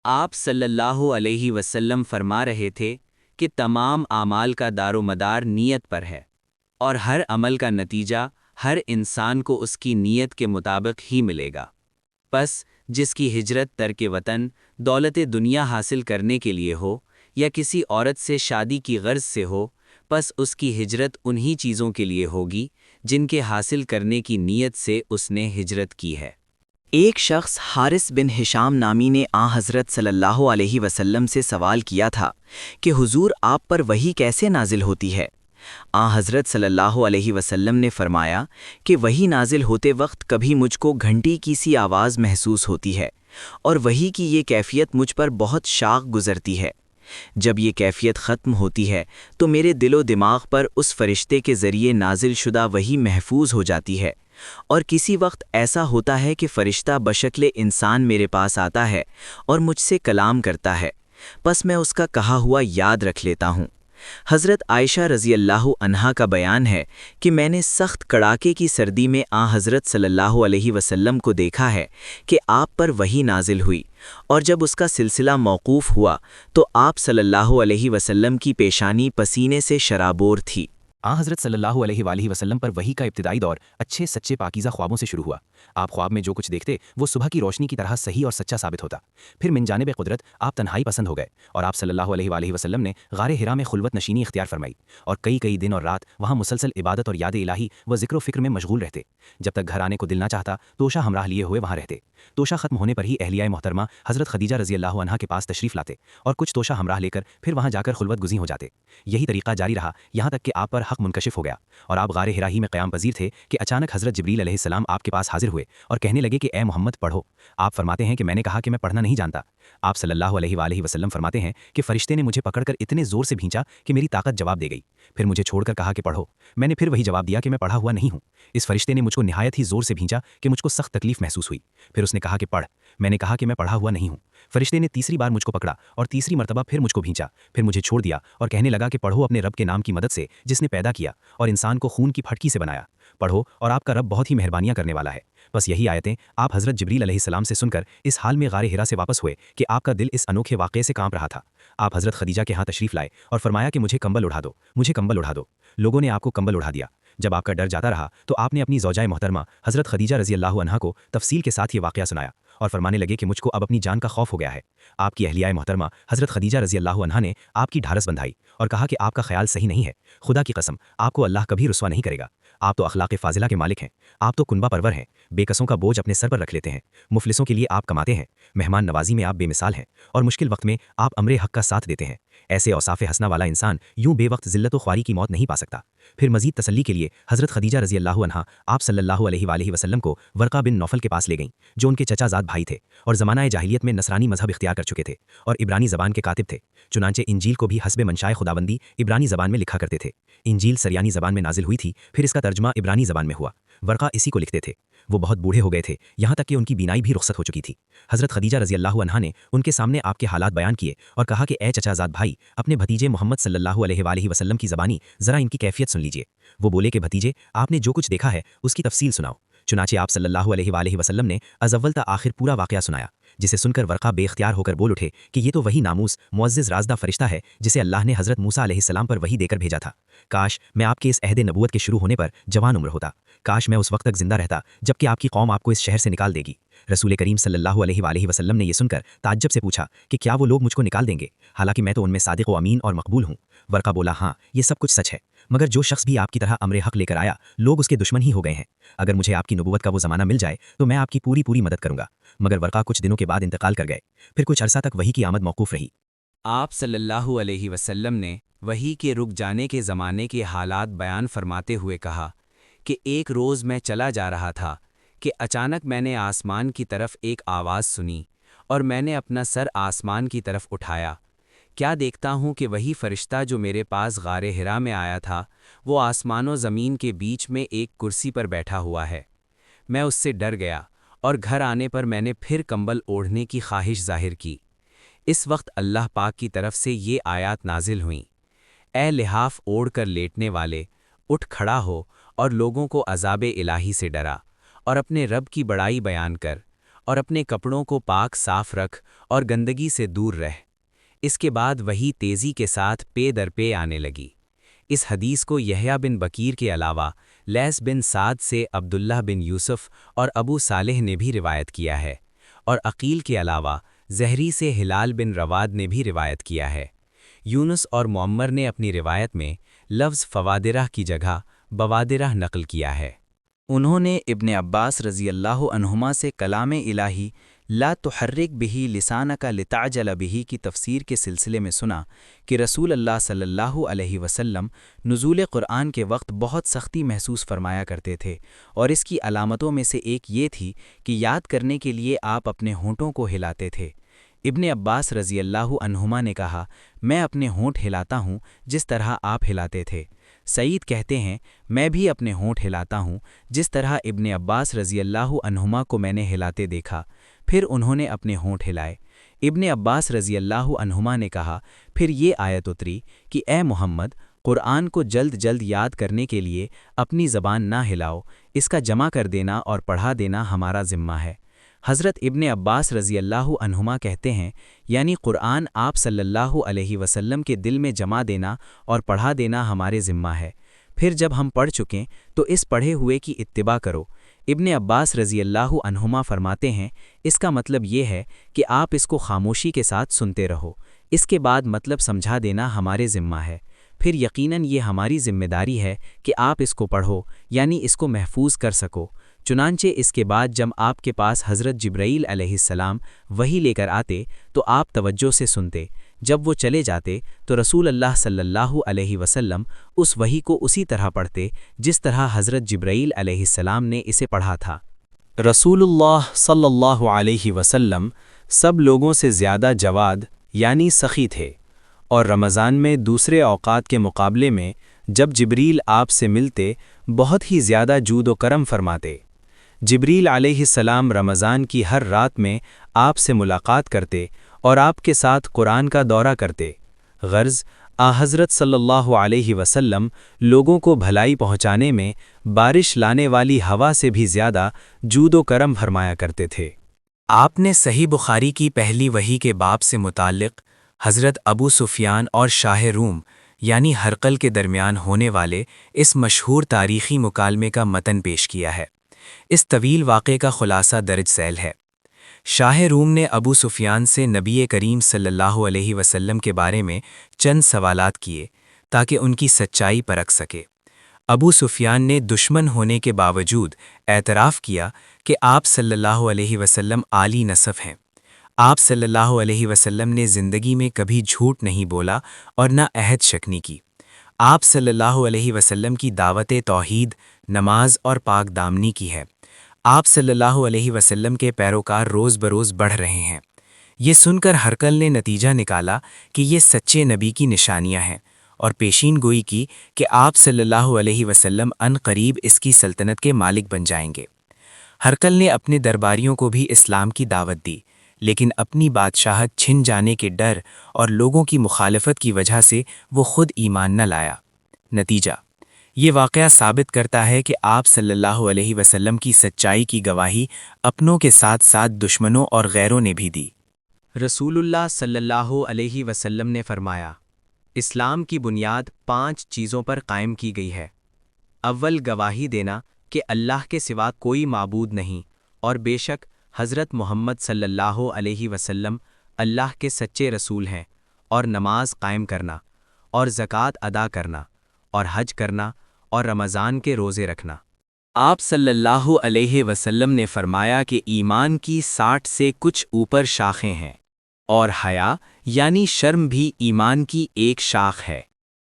آپ صلی اللہ علیہ وسلم فرما رہے تھے کہ تمام اعمال کا دار و مدار نیت پر ہے، اور ہر عمل کا نتیجہ ہر انسان کو اس کی نیت کے مطابق ہی ملے گا۔ پس جس کی ہجرت ترک وطن دولت دنیا حاصل کرنے کے لیے ہو یا کسی عورت سے شادی کی غرض سے ہو، پس اس کی ہجرت انہی چیزوں کے لیے ہوگی جن کے حاصل کرنے کی نیت سے اس نے ہجرت کی ہے۔ ایک شخص حارث بن ہشام نامی نے حضرت صلی اللہ علیہ وسلم سے سوال کیا تھا کہ حضور آپ پر وحی کیسے نازل ہوتی ہے؟ حضرت صلی اللہ علیہ وسلم نے فرمایا کہ وحی نازل ہوتے وقت کبھی مجھ کو گھنٹی کی سی آواز محسوس ہوتی ہے، اور وحی کی یہ کیفیت مجھ پر بہت شاق گزرتی ہے۔ جب یہ کیفیت ختم ہوتی ہے تو میرے دل و دماغ پر اس فرشتے کے ذریعے نازل شدہ وحی محفوظ ہو جاتی ہے، اور کسی وقت ایسا ہوتا ہے کہ فرشتہ بشکل انسان میرے پاس آتا ہے اور مجھ سے کلام کرتا ہے، پس میں اس کا کہا ہوا یاد رکھ لیتا ہوں۔ حضرت عائشہ رضی اللہ عنہا کا بیان ہے کہ میں نے سخت کڑاکے کی سردی میں حضرت صلی اللہ علیہ وسلم کو دیکھا ہے کہ آپ پر وحی نازل ہوئی، اور جب اس کا سلسلہ موقوف ہوا تو آپ صلی اللہ علیہ وسلم کی پیشانی پسینے سے شرابور تھی۔ حضرت صلی اللہ علیہ وآلہ وسلم پر وحی کا ابتدائی دور اچھے سچے پاکیزہ خوابوں سے شروع ہوا۔ آپ خواب میں جو کچھ دیکھتے وہ صبح کی روشنی کی طرح صحیح اور سچا ثابت ہوتا۔ پھر من جانب قدرت آپ تنہائی پسند ہو گئے، اور آپ صلی اللہ علیہ وآلہ وسلم نے غار حرا میں خلوت نشینی اختیار فرمائی، اور کئی دن اور رات وہاں مسلسل عبادت اور یاد الہی و ذکر و فکر میں مشغول رہتے۔ جب تک گھر آنے کو دل نہ چاہتا توشہ ہمراہ لیے ہوئے وہاں رہتے۔ توشہ ختم ہونے پر ہی اہلیہ محترمہ حضرت خدیجہ رضی اللہ عنہا کے پاس تشریف لاتے اور کچھ توشہ ہمراہ لے کر پھر وہاں جا کر خلوت گزین ہو جاتے۔ یہی طریقہ جاری رہا یہاں تک کہ آپ پر حق منکشف ہو گیا، اور آپ غار حرا ہی میں قیام پذیر تھے کہ اچانک حضرت جبریل علیہ السلام آپ کے پاس حاضر ہوئے اور کہنے لگے کہ اے محمد پڑھو۔ آپ فرماتے ہیں کہ میں نے کہا کہ میں پڑھنا نہیں جانتا۔ آپ صلی اللہ علیہ وآلہ وسلم فرماتے ہیں کہ فرشتے نے مجھے پکڑ کر اتنے زور سے بھینچا کہ میری طاقت جواب دے گئی، پھر مجھے چھوڑ کر کہا کہ پڑھو۔ میں نے پھر وہی جواب دیا کہ میں پڑھا ہوا نہیں ہوں۔ اس فرشتے نے مجھ کو نہایت ہی زور سے بھینچا کہ مجھ کو سخت تکلیف محسوس ہوئی، پھر اس نے کہا کہ پڑھ۔ میں نے کہا کہ میں پڑھا ہوا نہیں ہوں۔ فرشتے نے تیسری بار مجھ کو پکڑا اور تیسری مرتبہ پھر مجھ کو بھینچا، پھر مجھے چھوڑ دیا اور کہنے لگا کہ پڑھو اپنے رب کے نام کی مدد سے جس نے پیدا کیا اور انسان کو خون کی پھٹکی سے بنایا، پڑھو اور آپ کا رب بہت ہی مہربانیاں کرنے والا ہے۔ بس یہی آیتیں آپ حضرت جبریل علیہ السلام سے سن کر اس حال میں غار حرا سے واپس ہوئے کہ آپ کا دل اس انوکھے واقعے سے کانپ رہا تھا۔ آپ حضرت خدیجہ کے ہاں تشریف لائے اور فرمایا کہ مجھے کمبل اڑا دو، مجھے کمبل اڑا دو۔ لوگوں نے آپ کو کمبل اڑا دیا۔ جب آپ کا ڈر جاتا رہا تو آپ نے اپنی زوجہ محترمہ حضرت خدیجہ رضی اللہ عنہا کو تفصیل کے ساتھ یہ واقعہ سنایا اور فرمانے لگے کہ مجھ کو اب اپنی جان کا خوف ہو گیا ہے۔ آپ کی اہلیہ محترمہ حضرت خدیجہ رضی اللہ عنہا نے آپ کی ڈھارس بندھائی اور کہا کہ آپ کا خیال صحیح نہیں ہے، خدا کی قسم آپ کو اللہ کبھی رسوا نہیں کرے گا۔ آپ تو اخلاق فاضلہ کے مالک ہیں، آپ تو کنبہ پرور ہیں، بے کسوں کا بوجھ اپنے سر پر رکھ لیتے ہیں، مفلسوں کے لیے آپ کماتے ہیں، مہمان نوازی میں آپ بے مثال ہیں، اور مشکل وقت میں آپ امر حق کا ساتھ دیتے ہیں۔ ایسے اوصاف حسنہ والا انسان یوں بے وقت ذلت و خواری کی موت نہیں پا سکتا۔ پھر مزید تسلی کے لیے حضرت خدیجہ رضی اللہ عنہا آپ صلی اللہ علیہ وآلہ وسلم کو ورقہ بن نوفل کے پاس لے گئیں، جو ان کے چچا زاد بھائی تھے اور زمانہ جاہلیت میں نصرانی مذہب اختیار کر چکے تھے اور عبرانی زبان کے کاتب تھے، چنانچہ انجیل کو بھی حسب منشائے خداوندی عبرانی زبان میں لکھا کرتے تھے۔ انجیل سریانی زبان میں نازل ہوئی تھی، پھر اس کا ترجمہ عبرانی زبان میں ہوا۔ ورقہ اسی کو لکھتے تھے۔ وہ بہت بوڑھے ہو گئے تھے، یہاں تک کہ ان کی بینائی بھی رخصت ہو چکی تھی۔ حضرت خدیجہ رضی اللہ عنہا نے ان کے سامنے آپ کے حالات بیان کیے اور کہا کہ اے چچا زاد بھائی، اپنے بھتیجے محمد صلی اللہ علیہ وآلہ وسلم کی زبانی ذرا ان کی کیفیت سن لیجئے۔ وہ بولے کہ بھتیجے آپ نے جو کچھ دیکھا ہے اس کی تفصیل سناؤ۔ چنانچہ آپ صلی اللہ علیہ وآلہ وسلم نے از اول تا آخر پورا واقعہ سنایا، جسے سن کر ورقہ بے اختیار ہو کر بول اٹھے کہ یہ تو وہی ناموس معزز رازدہ فرشتہ ہے جسے اللہ نے حضرت موسیٰ علیہ السلام پر وحی دے کر بھیجا تھا۔ کاش میں آپ کے اس عہد نبوت کے شروع ہونے پر جوان عمر ہوتا، کاش میں اس وقت تک زندہ رہتا جبکہ آپ کی قوم آپ کو اس شہر سے نکال دے گی۔ رسول کریم صلی اللہ علیہ وآلہ وسلم نے یہ سن کر تعجب سے پوچھا کہ کیا وہ لوگ مجھ کو نکال دیں گے، حالانکہ میں تو ان میں صادق و امین اور مقبول ہوں؟ ورقہ بولا ہاں یہ سب کچھ سچ ہے، مگر جو شخص بھی آپ کی طرح امر حق لے کر آیا لوگ اس کے دشمن ہی ہو گئے ہیں۔ اگر مجھے آپ کی نبوت کا وہ زمانہ مل جائے تو میں آپ کی پوری مدد کروں گا۔ مگر ورقہ کچھ دنوں کے بعد انتقال کر گئے، پھر کچھ عرصہ تک وحی کی آمد موقوف رہی۔ آپ صلی اللہ علیہ وسلم نے وحی کے رک جانے کے زمانے کے حالات بیان فرماتے ہوئے کہا کہ ایک روز میں چلا جا رہا تھا کہ اچانک میں نے آسمان کی طرف ایک آواز سنی، اور میں نے اپنا سر آسمان کی طرف اٹھایا، کیا دیکھتا ہوں کہ وہی فرشتہ جو میرے پاس غار حرا میں آیا تھا وہ آسمان و زمین کے بیچ میں ایک کرسی پر بیٹھا ہوا ہے۔ میں اس سے ڈر گیا اور گھر آنے پر میں نے پھر کمبل اوڑھنے کی خواہش ظاہر کی۔ اس وقت اللہ پاک کی طرف سے یہ آیات نازل ہوئیں، اے لحاف اوڑھ کر لیٹنے والے، اٹھ کھڑا ہو اور لوگوں کو عذاب الہی سے ڈرا، اور اپنے رب کی بڑائی بیان کر، اور اپنے کپڑوں کو پاک صاف رکھ اور گندگی سے دور رہ۔ اس کے بعد وہی تیزی کے ساتھ پے در پے آنے لگی۔ اس حدیث کو یحییٰ بن بکیر کے علاوہ لیث بن سعد سے عبداللہ بن یوسف اور ابو صالح نے بھی روایت کیا ہے، اور عقیل کے علاوہ زہری سے ہلال بن رواد نے بھی روایت کیا ہے۔ یونس اور معمر نے اپنی روایت میں لفظ فوادرہ کی جگہ بوادرہ نقل کیا ہے۔ انہوں نے ابن عباس رضی اللہ عنہما سے کلام الہی لا تحرک بہ لسانک لتعجل بہ کی تفسیر کے سلسلے میں سنا کہ رسول اللہ صلی اللہ علیہ وسلم نزول قرآن کے وقت بہت سختی محسوس فرمایا کرتے تھے، اور اس کی علامتوں میں سے ایک یہ تھی کہ یاد کرنے کے لیے آپ اپنے ہونٹوں کو ہلاتے تھے۔ ابن عباس رضی اللہ عنہما نے کہا، میں اپنے ہونٹ ہلاتا ہوں جس طرح آپ ہلاتے تھے۔ سعید کہتے ہیں، میں بھی اپنے ہونٹ ہلاتا ہوں جس طرح ابن عباس رضی اللہ عنہما کو میں نے ہلاتے دیکھا۔ پھر انہوں نے اپنے ہونٹ ہلائے۔ ابن عباس رضی اللہ عنہما نے کہا، پھر یہ آیت اتری کہ اے محمد، قرآن کو جلد جلد یاد کرنے کے لیے اپنی زبان نہ ہلاؤ، اس کا جمع کر دینا اور پڑھا دینا ہمارا ذمہ ہے۔ حضرت ابن عباس رضی اللہ عنہما کہتے ہیں، یعنی قرآن آپ صلی اللہ علیہ وسلم کے دل میں جمع دینا اور پڑھا دینا ہمارے ذمہ ہے۔ پھر جب ہم پڑھ چکیں تو اس پڑھے ہوئے کی اتباع کرو۔ ابن عباس رضی اللہ عنہما فرماتے ہیں، اس کا مطلب یہ ہے کہ آپ اس کو خاموشی کے ساتھ سنتے رہو، اس کے بعد مطلب سمجھا دینا ہمارے ذمہ ہے۔ پھر یقیناً یہ ہماری ذمہ داری ہے کہ آپ اس کو پڑھو، یعنی اس کو محفوظ کر سکو۔ چنانچہ اس کے بعد جب آپ کے پاس حضرت جبرائیل علیہ السلام وحی لے کر آتے تو آپ توجہ سے سنتے، جب وہ چلے جاتے تو رسول اللہ صلی اللہ علیہ وسلم اس وحی کو اسی طرح پڑھتے جس طرح حضرت جبرائیل علیہ السلام نے اسے پڑھا تھا۔ رسول اللہ صلی اللہ علیہ وسلم سب لوگوں سے زیادہ جواد یعنی سخی تھے، اور رمضان میں دوسرے اوقات کے مقابلے میں جب جبریل آپ سے ملتے بہت ہی زیادہ جود و کرم فرماتے۔ جبریل علیہ السلام رمضان کی ہر رات میں آپ سے ملاقات کرتے اور آپ کے ساتھ قرآن کا دورہ کرتے۔ غرض حضرت صلی اللہ علیہ وسلم لوگوں کو بھلائی پہنچانے میں بارش لانے والی ہوا سے بھی زیادہ جود و کرم فرمایا کرتے تھے۔ آپ نے صحیح بخاری کی پہلی وحی کے باب سے متعلق حضرت ابو سفیان اور شاہ روم یعنی ہرقل کے درمیان ہونے والے اس مشہور تاریخی مکالمے کا متن پیش کیا ہے۔ اس طویل واقعے کا خلاصہ درج ذیل ہے۔ شاہ روم نے ابو سفیان سے نبی کریم صلی اللہ علیہ وسلم کے بارے میں چند سوالات کیے تاکہ ان کی سچائی پرکھ سکے۔ ابو سفیان نے دشمن ہونے کے باوجود اعتراف کیا کہ آپ صلی اللہ علیہ وسلم عالی نسب ہیں۔ آپ صلی اللہ علیہ وسلم نے زندگی میں کبھی جھوٹ نہیں بولا اور نہ عہد شکنی کی۔ آپ صلی اللہ علیہ وسلم کی دعوت توحید، نماز اور پاک دامنی کی ہے۔ آپ صلی اللہ علیہ وسلم کے پیروکار روز بروز بڑھ رہے ہیں۔ یہ سن کر ہرقل نے نتیجہ نکالا کہ یہ سچے نبی کی نشانیاں ہیں، اور پیشین گوئی کی کہ آپ صلی اللہ علیہ وسلم ان قریب اس کی سلطنت کے مالک بن جائیں گے۔ ہرقل نے اپنے درباریوں کو بھی اسلام کی دعوت دی، لیکن اپنی بادشاہت چھن جانے کے ڈر اور لوگوں کی مخالفت کی وجہ سے وہ خود ایمان نہ لایا۔ نتیجہ یہ واقعہ ثابت کرتا ہے کہ آپ صلی اللہ علیہ وسلم کی سچائی کی گواہی اپنوں کے ساتھ ساتھ دشمنوں اور غیروں نے بھی دی۔ رسول اللہ صلی اللہ علیہ وسلم نے فرمایا، اسلام کی بنیاد 5 چیزوں پر قائم کی گئی ہے۔ اول، گواہی دینا کہ اللہ کے سوا کوئی معبود نہیں، اور بے شک حضرت محمد صلی اللہ علیہ وسلم اللہ کے سچے رسول ہیں، اور نماز قائم کرنا، اور زکوٰۃ ادا کرنا، اور حج کرنا، اور رمضان کے روزے رکھنا۔ آپ صلی اللہ علیہ وسلم نے فرمایا کہ ایمان کی 60 سے کچھ اوپر شاخیں ہیں، اور حیا یعنی شرم بھی ایمان کی ایک شاخ ہے۔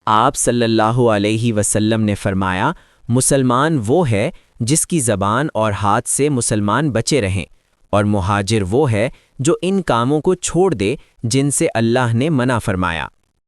آپ صلی اللہ علیہ وسلم نے فرمایا، مسلمان وہ ہے جس کی زبان اور ہاتھ سے مسلمان بچے رہیں، اور مہاجر وہ ہے جو ان کاموں کو چھوڑ دے جن سے اللہ نے منع فرمایا۔